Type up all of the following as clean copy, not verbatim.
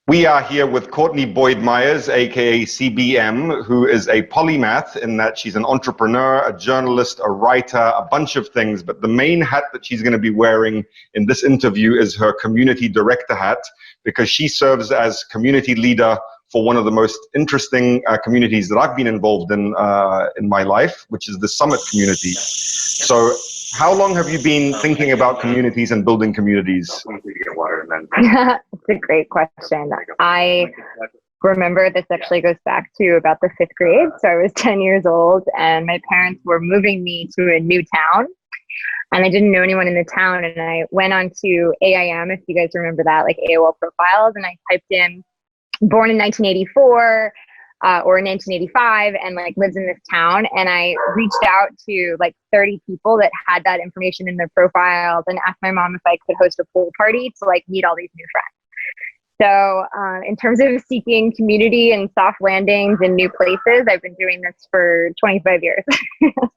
We are here with Courtney Boyd Myers, a.k.a. CBM, who is a polymath in that she's an entrepreneur, a journalist, a writer, a bunch of things. But the main hat that she's going to be wearing in this interview is her community director hat, because she serves as community leader for one of the most interesting communities that I've been involved in my life, which is the Summit community. So how long have you been thinking about communities and building communities? It's a great question. I remember this actually goes back to about the 5th grade. So I was 10 years old and my parents were moving me to a new town and I didn't know anyone in the town. And I went on to AIM, if you guys remember that, like AOL profiles. And I typed in born in 1984 or in 1985 and like lives in this town. And I reached out to like 30 people that had that information in their profiles and asked my mom if I could host a pool party to like meet all these new friends. So in terms of seeking community and soft landings in new places, I've been doing this for 25 years.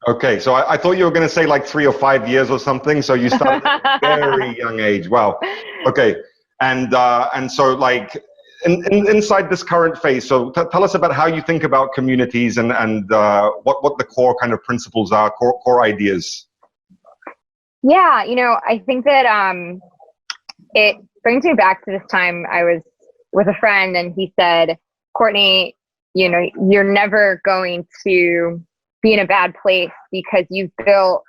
Okay, so I thought you were going to say like 3 or 5 years or something. So you started at a very young age. Wow. Okay, and so like inside this current phase, so tell us about how you think about communities and what the core kind of principles are, core ideas. Yeah, you know, I think that it brings me back to this time I was with a friend and he said, Courtney, you know, you're never going to be in a bad place because you've built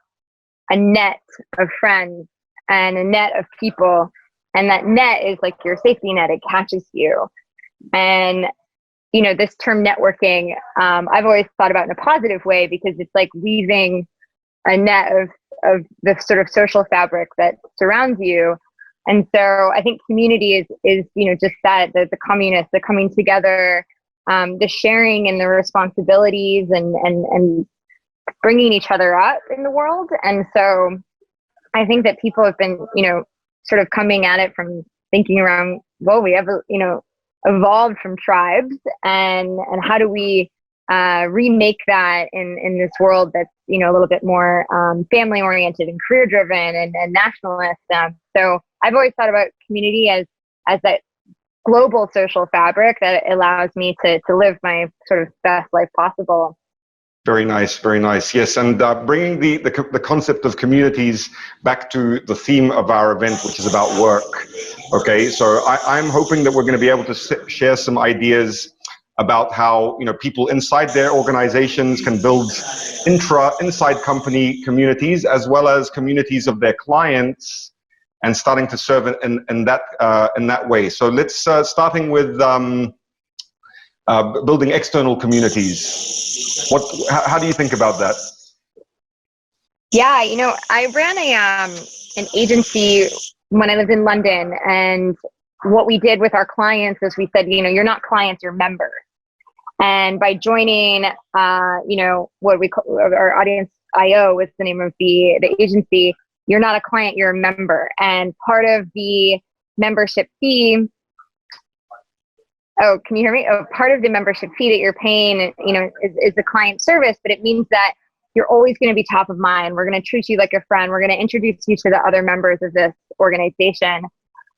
a net of friends and a net of people. And that net is like your safety net, it catches you. And, you know, this term networking, I've always thought about in a positive way because it's like weaving a net of the sort of social fabric that surrounds you. And so I think community is you know, just that, the coming together, the sharing and the responsibilities and bringing each other up in the world. And so I think that people have been, you know, sort of coming at it from thinking around, well, we have, you know, evolved from tribes and how do we remake that in this world that's, you know, a little bit more family oriented and career driven and nationalist. So I've always thought about community as that global social fabric that allows me to live my sort of best life possible. Very nice, very nice. Yes, and bringing the concept of communities back to the theme of our event, which is about work. Okay, so I'm hoping that we're going to be able to share some ideas about how, you know, people inside their organizations can build inside company communities as well as communities of their clients, and starting to serve in that way. So let's starting with building external communities. How do you think about that? Yeah, you know, I ran an agency when I lived in London, and what we did with our clients is we said, you know, you're not clients, you're members. And by joining, you know, what we call our Audience IO was the name of the agency. You're not a client, you're a member. And part of the membership fee, oh, can you hear me? Oh, part of the membership fee that you're paying, you know, is the client service, but it means that you're always going to be top of mind. We're going to treat you like a friend. We're going to introduce you to the other members of this organization.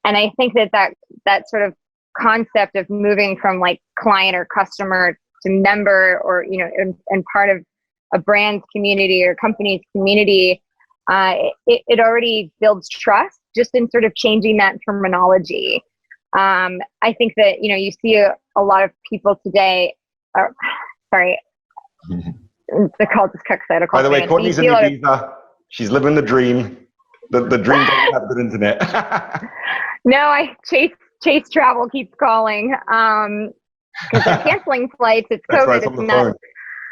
And I think that sort of concept of moving from like client or customer to member, or, you know, and part of a brand's community or company's community, it already builds trust just in sort of changing that terminology. I think that, you know, you see a lot of people today, sorry, the call just cut. By the way, Courtney's in Ibiza. She's living the dream. The dream doesn't have good internet. No, Chase Travel keeps calling because they're canceling flights. It's COVID. Right, it's not.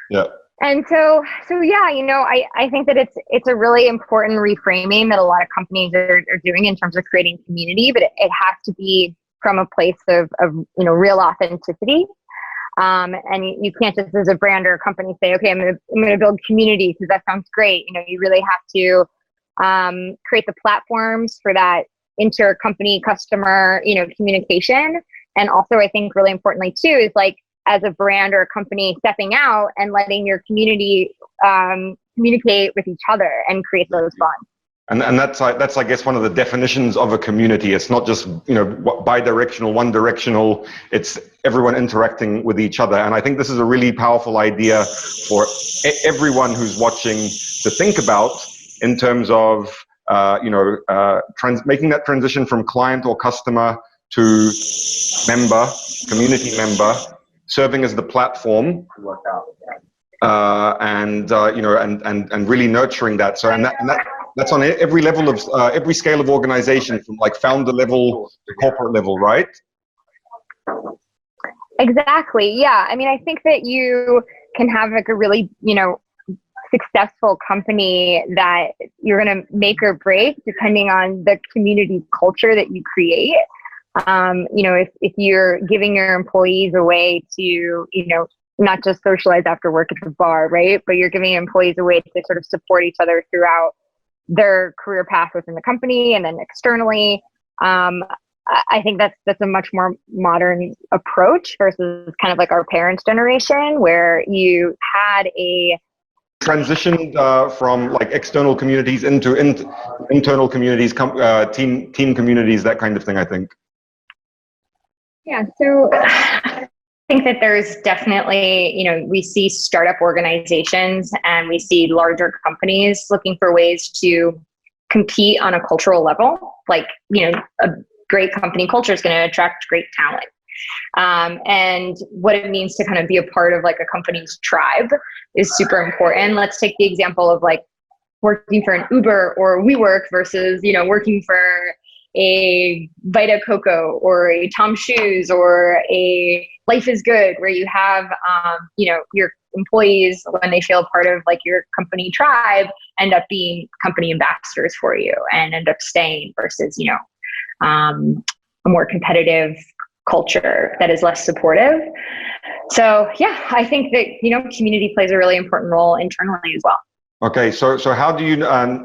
Yeah. And so yeah, you know, I think that it's a really important reframing that a lot of companies are doing in terms of creating community, but it has to be from a place of you know, real authenticity. And you can't just as a brand or a company say, okay, I'm gonna build community because that sounds great. You know, you really have to create the platforms for that inter-company customer, you know, communication. And also I think really importantly too is like, as a brand or a company stepping out and letting your community communicate with each other and create those bonds. And that's I guess one of the definitions of a community. It's not just bi-directional, one-directional. It's everyone interacting with each other. And I think this is a really powerful idea for everyone who's watching to think about in terms of making that transition from client or customer to member, community member, serving as the platform, and really nurturing that. So that's on every level of every scale of organization, from like founder level to corporate level, right? Exactly. Yeah. I mean, I think that you can have like a really, successful company that you're going to make or break depending on the community culture that you create. If you're giving your employees a way to, not just socialize after work at the bar, right? But you're giving employees a way to sort of support each other throughout their career path within the company and then externally. I think that's a much more modern approach versus kind of like our parents' generation, where you had a transitioned from like external communities into internal communities, team communities, that kind of thing, I think. Yeah, so I think that there's definitely, we see startup organizations and we see larger companies looking for ways to compete on a cultural level. Like, a great company culture is going to attract great talent. And what it means to kind of be a part of like a company's tribe is super important. Let's take the example of like working for an Uber or WeWork versus, working for a Vita Coco or a Tom Shoes or a Life is Good, where you have, your employees, when they feel part of like your company tribe, end up being company ambassadors for you and end up staying versus, a more competitive culture that is less supportive. So yeah, I think that, community plays a really important role internally as well. Okay, so how do you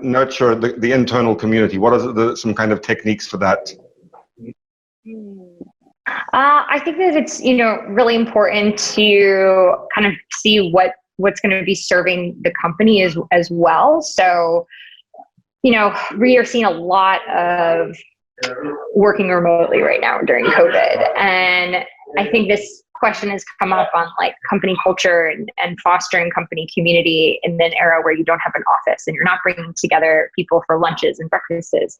nurture the internal community? What are some kind of techniques for that? I think that it's, really important to kind of see what's going to be serving the company as well. So, we are seeing a lot of working remotely right now during COVID. And I think this question has come up on like company culture and fostering company community in an era where you don't have an office and you're not bringing together people for lunches and breakfasts.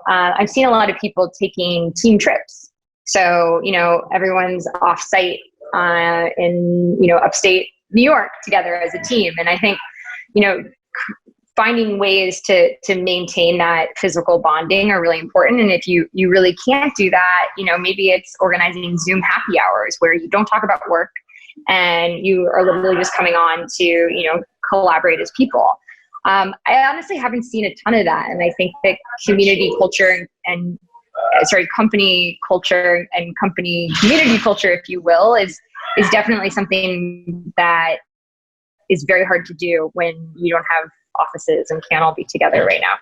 I've seen a lot of people taking team trips. So, everyone's off site in, upstate New York together as a team. And I think, finding ways to maintain that physical bonding are really important. And if you really can't do that, maybe it's organizing Zoom happy hours where you don't talk about work and you are literally just coming on to, collaborate as people. I honestly haven't seen a ton of that. And I think that community culture and company culture and company community culture, if you will, is definitely something that is very hard to do when you don't have offices and can't all be together right now.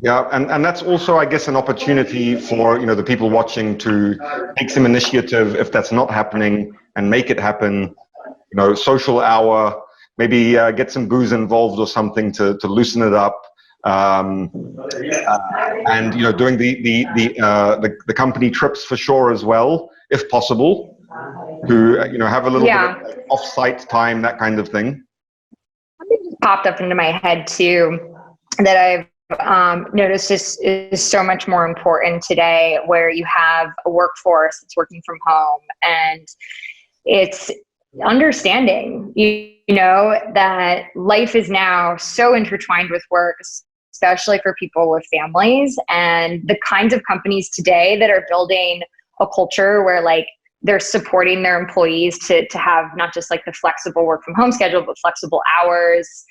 Yeah, and that's also, I guess, an opportunity for the people watching to take some initiative if that's not happening and make it happen. Social hour, maybe get some booze involved or something to loosen it up. And doing the company trips for sure as well, if possible, to have a little bit of off-site time, that kind of thing. Something just popped up into my head too that I've noticed is so much more important today, where you have a workforce that's working from home, and it's understanding, that life is now so intertwined with work, especially for people with families, and the kinds of companies today that are building a culture where like they're supporting their employees to have not just like the flexible work from home schedule, but flexible hours,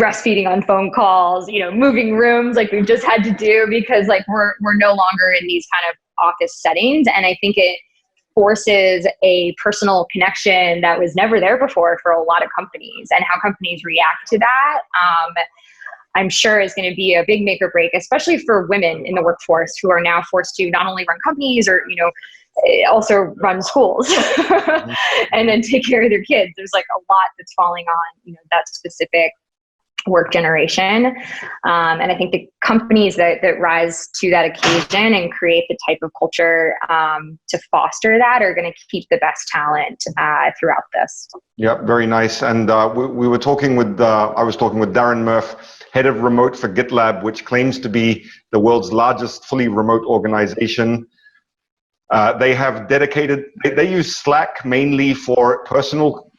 breastfeeding on phone calls, moving rooms like we've just had to do because like we're no longer in these kind of office settings. And I think it forces a personal connection that was never there before for a lot of companies, and how companies react to that. I'm sure is going to be a big make or break, especially for women in the workforce who are now forced to not only run companies or, also run schools and then take care of their kids. There's like a lot that's falling on, that specific work generation. And I think the companies that rise to that occasion and create the type of culture to foster that are going to keep the best talent throughout this. Yeah, very nice. And we were talking with, I was talking with Darren Murph, head of remote for GitLab, which claims to be the world's largest fully remote organization. They have dedicated, they use Slack mainly for personal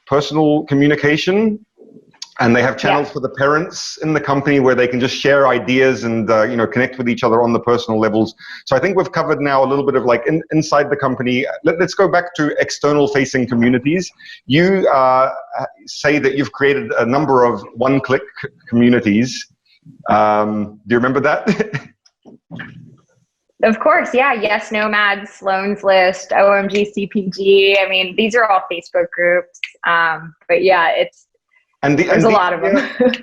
communication. And they have channels for the parents in the company where they can just share ideas and connect with each other on the personal levels. So I think we've covered now a little bit of like inside the company. Let's go back to external facing communities. You say that you've created a number of one-click communities. Do you remember that? Of course, yeah. Yes, Nomads, Sloan's List, OMG CPG. I mean, these are all Facebook groups. But yeah, there's a lot of them.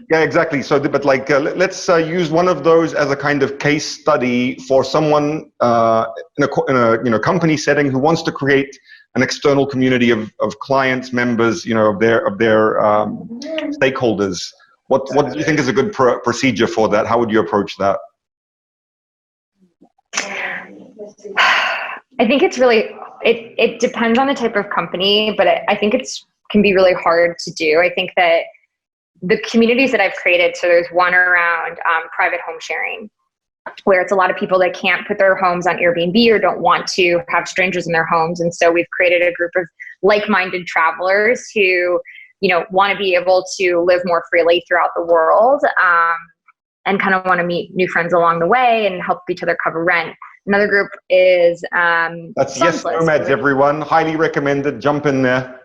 Yeah, exactly. So, but like, let's use one of those as a kind of case study for someone in a company setting who wants to create an external community of clients, members, of their stakeholders. What do you think is a good procedure for that? How would you approach that? I think it's really it depends on the type of company, but I think can be really hard to do. I think that the communities that I've created, so there's one around private home sharing, where it's a lot of people that can't put their homes on Airbnb or don't want to have strangers in their homes. And so we've created a group of like-minded travelers who, want to be able to live more freely throughout the world and kind of want to meet new friends along the way and help each other cover rent. Another group is that's Yes Nomads, everyone. Highly recommended. Jump in there.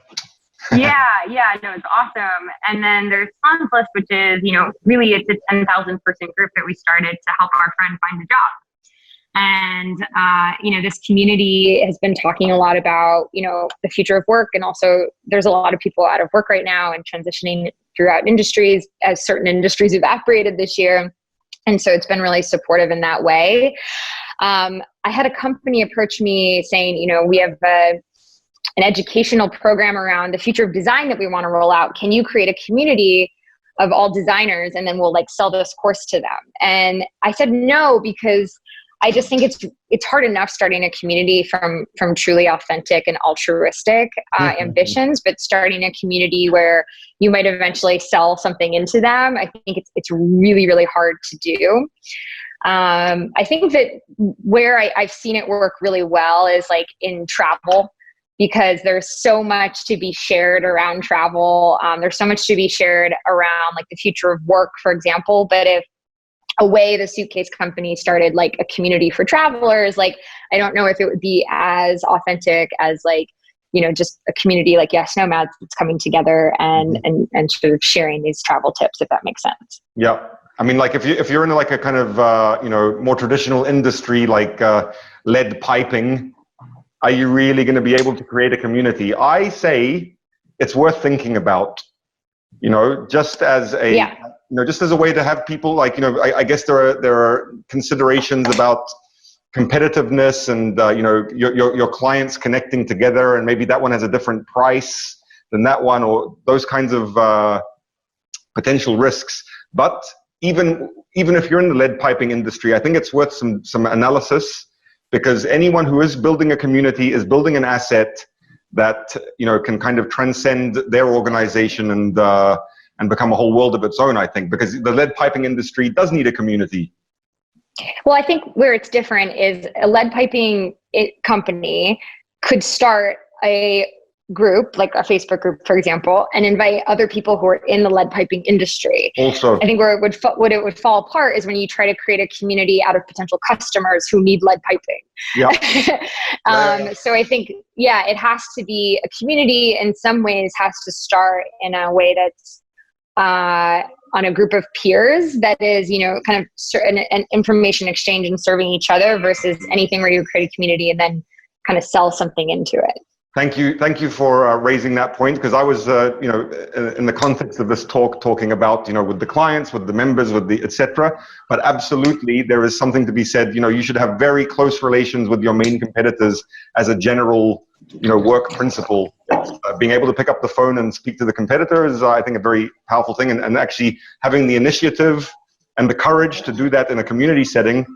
Yeah, no, it's awesome. And then there's Sloan's List, which is, really it's a 10,000 person group that we started to help our friend find a job. And, this community has been talking a lot about, the future of work. And also there's a lot of people out of work right now and transitioning throughout industries as certain industries evaporated this year. And so it's been really supportive in that way. I had a company approach me saying, we have an educational program around the future of design that we want to roll out. Can you create a community of all designers and then we'll sell this course to them? And I said no, because I just think it's hard enough starting a community from truly authentic and altruistic ambitions, but starting a community where you might eventually sell something into them, I think it's really, really hard to do. I think that where I've seen it work really well is in travel, because there's so much to be shared around travel. There's so much to be shared around the future of work, for example. But if Away, the suitcase company, started a community for travelers, I don't know if it would be as authentic as just a community like Yes Nomads that's coming together and sort of sharing these travel tips, if that makes sense. Yeah. I mean, if you're in a kind of, more traditional industry, lead piping, are you really going to be able to create a community? I say it's worth thinking about, just as a, just as a way to have people I guess there are considerations about competitiveness and, your clients connecting together, and maybe that one has a different price than that one, or those kinds of potential risks. But even if you're in the lead piping industry, I think it's worth some analysis, because anyone who is building a community is building an asset that can kind of transcend their organization and become a whole world of its own, I think, because the lead piping industry does need a community. Well, I think where it's different is a lead piping company could start a group, like a Facebook group, for example, and invite other people who are in the lead piping industry. Also, I think where it would fall apart is when you try to create a community out of potential customers who need lead piping. Yeah. So I think, it has to be a community in some ways, has to start in a way that's on a group of peers that is, kind of an information exchange and serving each other, versus anything where you create a community and then kind of sell something into it. Thank you for raising that point, because I was, in the context of this talking about, with the clients, with the members, with the etc. But absolutely, there is something to be said. You should have very close relations with your main competitors as a general, work principle. being able to pick up the phone and speak to the competitor is, I think, a very powerful thing. And actually having the initiative and the courage to do that in a community setting.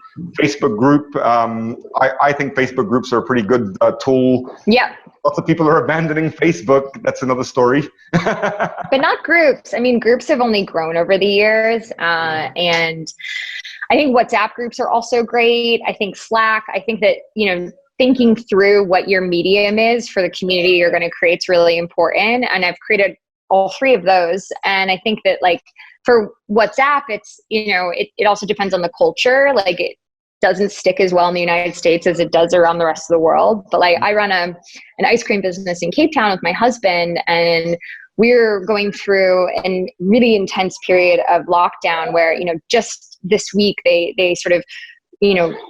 Facebook group, I think Facebook groups are a pretty good tool. Yeah. Lots of people are abandoning Facebook. That's another story. But not groups. I mean, groups have only grown over the years. And I think WhatsApp groups are also great. I think Slack, I think that, thinking through what your medium is for the community you're going to create is really important. And I've created all three of those. And I think that for WhatsApp, it's, it also depends on the culture. Like it doesn't stick as well in the United States as it does around the rest of the world. But I run an ice cream business in Cape Town with my husband, and we're going through a really intense period of lockdown where, just this week they sort of,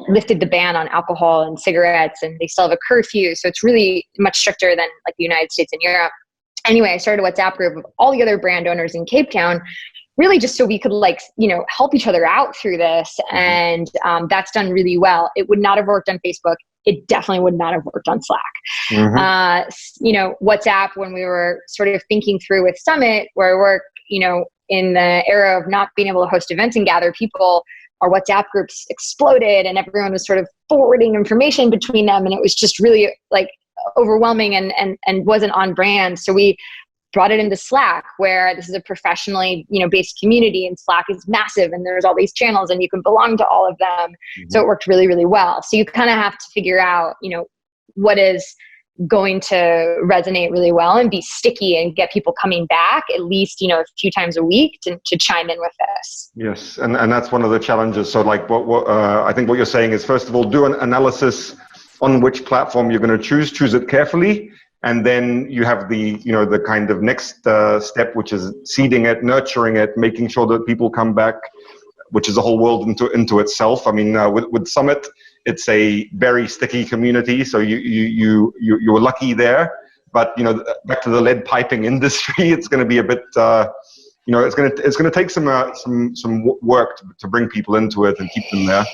lifted the ban on alcohol and cigarettes, and they still have a curfew. So it's really much stricter than the United States and Europe. Anyway, I started a WhatsApp group of all the other brand owners in Cape Town, really just so we could help each other out through this. And that's done really well. It would not have worked on Facebook. It definitely would not have worked on Slack. WhatsApp, when we were sort of thinking through with Summit, where I work, in the era of not being able to host events and gather people, our WhatsApp groups exploded and everyone was sort of forwarding information between them. And it was just really overwhelming and wasn't on brand. So we brought it into Slack, where this is a professionally, based community, and Slack is massive and there's all these channels and you can belong to all of them. So it worked really, really well. So you kind of have to figure out, what is going to resonate really well and be sticky and get people coming back at least, a few times a week to chime in with this. Yes. And that's one of the challenges. So I think what you're saying is, first of all, do an analysis on which platform you're going to choose it carefully. And then you have the kind of next step, which is seeding it, nurturing it, making sure that people come back, which is a whole world into itself. I mean, with Summit, it's a very sticky community, so you were lucky there. But back to the lead piping industry, it's going to be a bit, it's going to take some work to bring people into it and keep them there.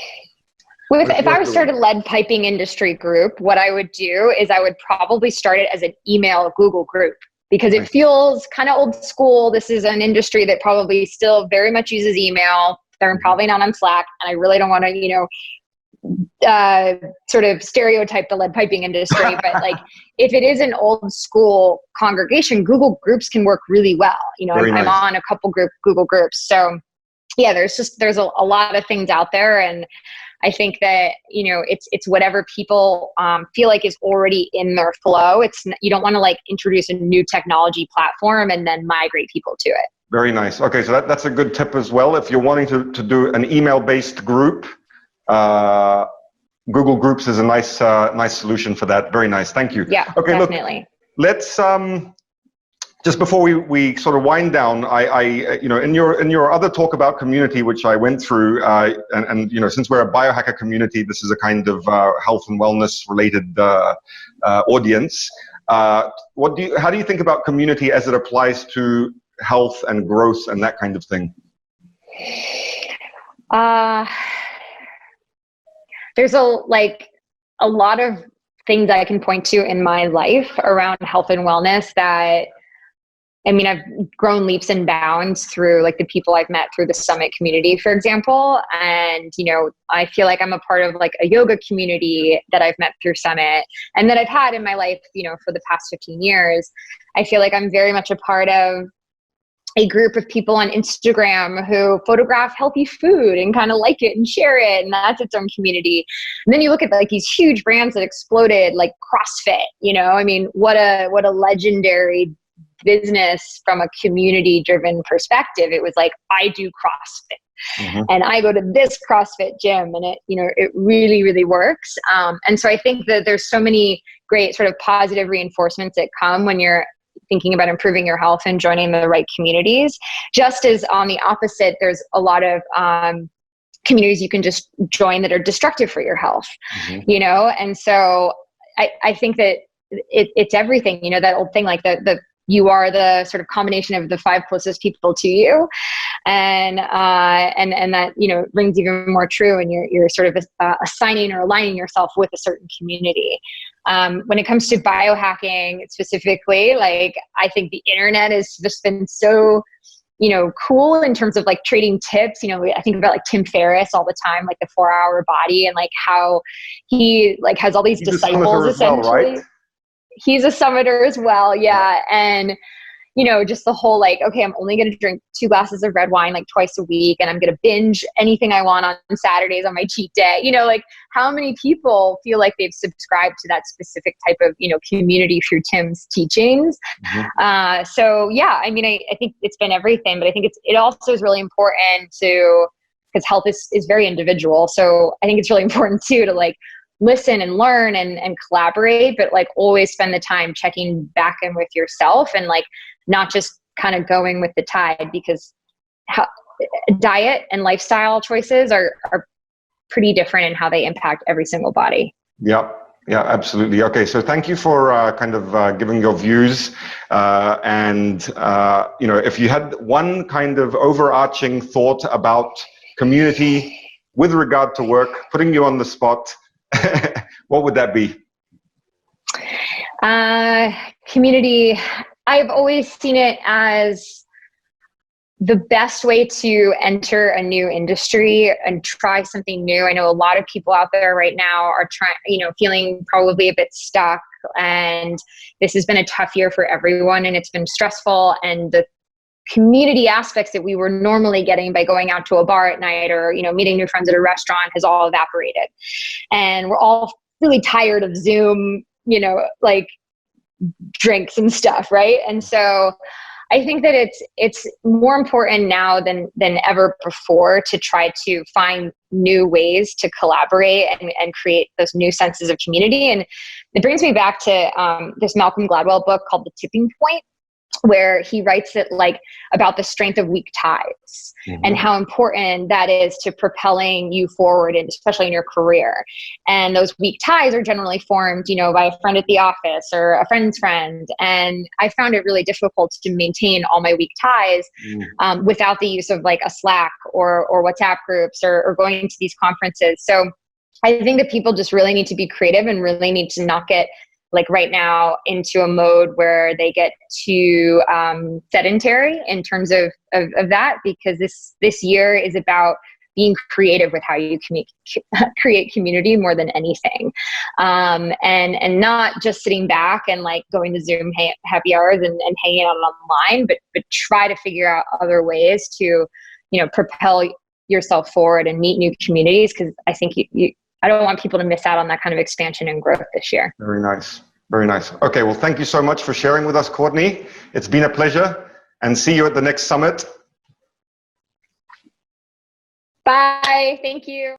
If I were to start a lead piping industry group, what I would do is I would probably start it as an email Google group, because it feels kind of old school. This is an industry that probably still very much uses email. They're probably not on Slack, and I really don't want to, sort of stereotype the lead piping industry. But if it is an old school congregation, Google groups can work really well. I'm on a couple Google groups. So yeah, there's a lot of things out there, and I think that, it's whatever people feel like is already in their flow. You don't want to introduce a new technology platform and then migrate people to it. Very nice. Okay, so that's a good tip as well. If you're wanting to do an email-based group, Google Groups is a nice solution for that. Very nice. Thank you. Yeah, okay, definitely. Look, let's just before we sort of wind down, in your other talk about community, which I went through, and since we're a biohacker community, this is a kind of health and wellness related audience. How do you think about community as it applies to health and growth and that kind of thing? There's a lot of things I can point to in my life around health and wellness that, I've grown leaps and bounds through the people I've met through the Summit community, for example. And, I feel like I'm a part of a yoga community that I've met through Summit and that I've had in my life, for the past 15 years. I feel like I'm very much a part of a group of people on Instagram who photograph healthy food and kind of like it and share it. And that's its own community. And then you look at these huge brands that exploded, like CrossFit, what a legendary business from a community driven perspective. It was I do CrossFit and I go to this CrossFit gym, and it really, really works. And so I think that there's so many great sort of positive reinforcements that come when you're thinking about improving your health and joining the right communities. Just as on the opposite, there's a lot of communities you can just join that are destructive for your health, and so I think that it's everything, that old thing, the you are the sort of combination of the 5 closest people to you. And that, rings even more true. And you're sort of assigning or aligning yourself with a certain community. When it comes to biohacking specifically, like, I think the internet has just been so, cool in terms of like trading tips. I think about like Tim Ferriss all the time, like the 4-Hour Body, and like how he like has all these disciples essentially. Well, right? He's a summiter as well. Yeah. And, just the whole like, okay, I'm only going to drink 2 glasses of red wine like twice a week, and I'm going to binge anything I want on Saturdays on my cheat day. Like, how many people feel like they've subscribed to that specific type of, community through Tim's teachings? Mm-hmm. So yeah, I mean, I think it's been everything, but I think it also is really important because health is very individual. So I think it's really important too, to like listen and learn and collaborate, but like always spend the time checking back in with yourself, and like not just kind of going with the tide, because diet and lifestyle choices are pretty different in how they impact every single body. Yeah, absolutely. Okay, so thank you for kind of giving your views. And if you had one kind of overarching thought about community with regard to work, putting you on the spot, what would that be? Community, I've always seen it as the best way to enter a new industry and try something new. I know a lot of people out there right now are feeling probably a bit stuck, and this has been a tough year for everyone, and it's been stressful, and the community aspects that we were normally getting by going out to a bar at night or, meeting new friends at a restaurant has all evaporated. And we're all really tired of Zoom, like drinks and stuff, right? And so I think that it's more important now than ever before to try to find new ways to collaborate and create those new senses of community. And it brings me back to this Malcolm Gladwell book called The Tipping Point, where he writes it like about the strength of weak ties, mm-hmm. and how important that is to propelling you forward, and especially in your career. And those weak ties are generally formed, by a friend at the office or a friend's friend. And I found it really difficult to maintain all my weak ties without the use of like a Slack or WhatsApp groups or going to these conferences. So I think that people just really need to be creative and really need to not get like right now into a mode where they get too sedentary in terms of that, because this year is about being creative with how you create community more than anything. And not just sitting back and like going to Zoom happy hours and hanging out online, but try to figure out other ways to, propel yourself forward and meet new communities. Cause I think I don't want people to miss out on that kind of expansion and growth this year. Very nice. Very nice. Okay, well, thank you so much for sharing with us, Courtney. It's been a pleasure, and see you at the next summit. Bye. Thank you.